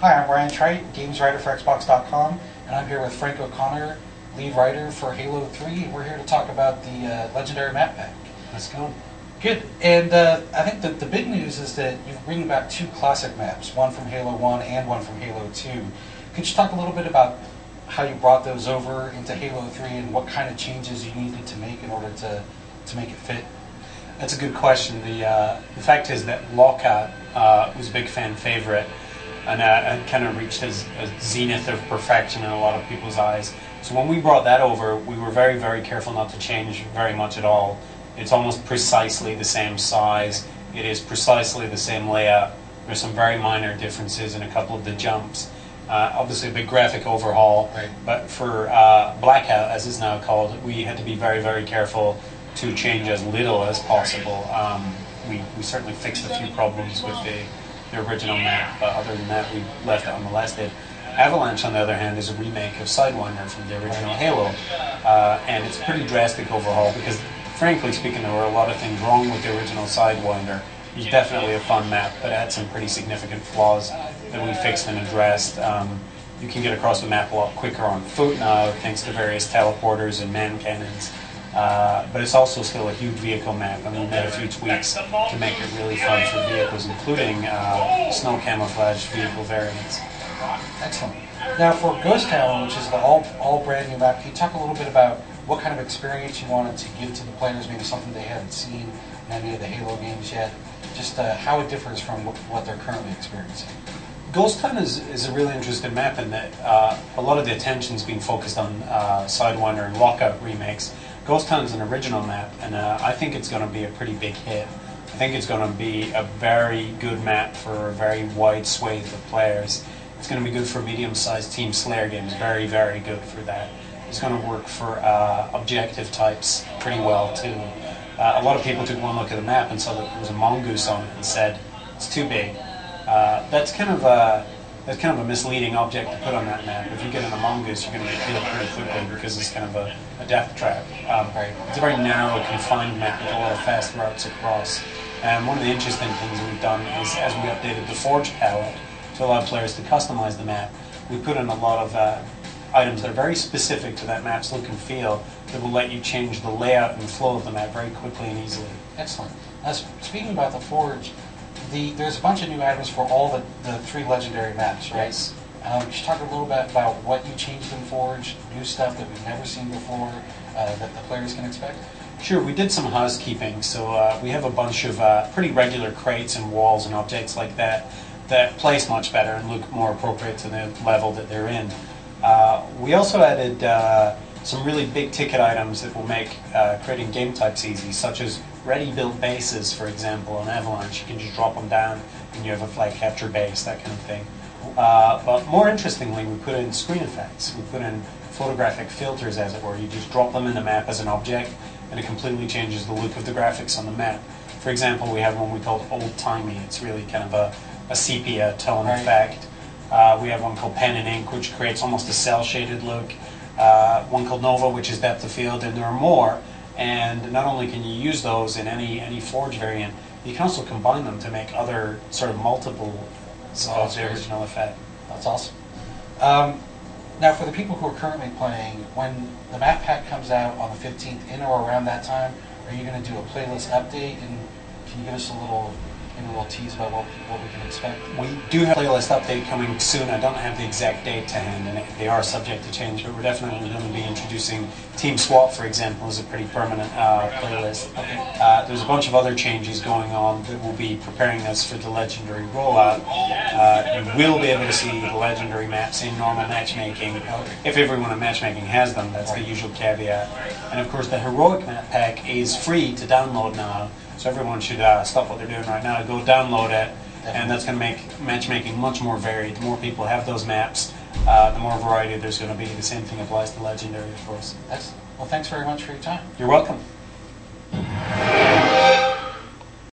Hi, I'm Ryan Trite, games writer for Xbox.com, and I'm here with Frank O'Connor, lead writer for Halo 3. We're here to talk about the Legendary Map Pack. Let's go. Good. And I think that the big news is that you're bringing back two classic maps, one from Halo 1 and one from Halo 2. Could you talk a little bit about how you brought those over into Halo 3 and what kind of changes you needed to make in order to make it fit? That's a good question. The fact is that Lockout was a big fan favorite, and it kind of reached a zenith of perfection in a lot of people's eyes. So when we brought that over, we were very, very careful not to change very much at all. It's almost precisely the same size. It is precisely the same layout. There's some very minor differences in a couple of the jumps. Obviously a big graphic overhaul, right. But for Blackout, as it's now called, we had to be very, very careful to change as little as possible. We certainly fixed a few problems with the original map, but other than that, we left it unmolested. Avalanche, on the other hand, is a remake of Sidewinder from the original Halo, and it's a pretty drastic overhaul because, frankly speaking, there were a lot of things wrong with the original Sidewinder. It's definitely a fun map, but it had some pretty significant flaws that we fixed and addressed. You can get across the map a lot quicker on foot now, thanks to various teleporters and man cannons. But it's also still a huge vehicle map, and we made a few tweaks to make it really fun for vehicles, including snow camouflage vehicle variants. Excellent. Now for Ghost Town, which is the all brand new map, can you talk a little bit about what kind of experience you wanted to give to the players, maybe something they haven't seen in any of the Halo games yet, just how it differs from what they're currently experiencing? Ghost Town is a really interesting map in that a lot of the attention's been focused on Sidewinder and Lockout remakes. Ghost Town is an original map, and I think it's going to be a pretty big hit. I think it's going to be a very good map for a very wide swathe of players. It's going to be good for medium-sized Team Slayer games, very, very good for that. It's going to work for objective types pretty well, too. A lot of people took one look at the map and saw that there was a mongoose on it and said, it's too big. That's kind of a misleading object to put on that map. If you get in a mongoose, you're going to get killed pretty quickly because it's kind of a death trap. It's a very narrow, confined map with a lot of fast routes across. And one of the interesting things that we've done is, as we updated the Forge palette to allow players to customize the map, we put in a lot of items that are very specific to that map's look and feel that will let you change the layout and flow of the map very quickly and easily. Excellent. Now, speaking about the Forge, there's a bunch of new items for all the three legendary maps, right? Yes. Could you talk a little bit about what you changed in Forge, new stuff that we've never seen before, that the players can expect? Sure, we did some housekeeping. So we have a bunch of pretty regular crates and walls and objects like that place much better and look more appropriate to the level that they're in. We also added some really big ticket items that will make creating game types easy, such as ready-built bases, for example, on Avalanche. You can just drop them down and you have a flag capture base, that kind of thing. But more interestingly, we put in screen effects. We put in photographic filters, as it were. You just drop them in the map as an object, and it completely changes the look of the graphics on the map. For example, we have one we called old-timey. It's really kind of a sepia tone effect. We have one called pen and ink, which creates almost a cel-shaded look. One called Nova, which is depth of field, and there are more. And not only can you use those in any Forge variant, you can also combine them to make other sort of multiple of the original effect. That's awesome. Now, for the people who are currently playing, when the map pack comes out on the 15th, in or around that time, are you going to do a playlist update? And can you give us a little tease about what we can expect? We do have a playlist update coming soon. I don't have the exact date to hand, and they are subject to change, but we're definitely going to be introducing Team Swap, for example, as a pretty permanent playlist. There's a bunch of other changes going on that will be preparing us for the Legendary rollout. You will be able to see the Legendary maps in normal matchmaking, if everyone in matchmaking has them. That's the usual caveat. And of course, the Heroic map pack is free to download now. So everyone should stop what they're doing right now, go download it, and that's going to make matchmaking much more varied. The more people have those maps, the more variety there's going to be. The same thing applies to Legendary, of course. Excellent. Well, thanks very much for your time. You're welcome.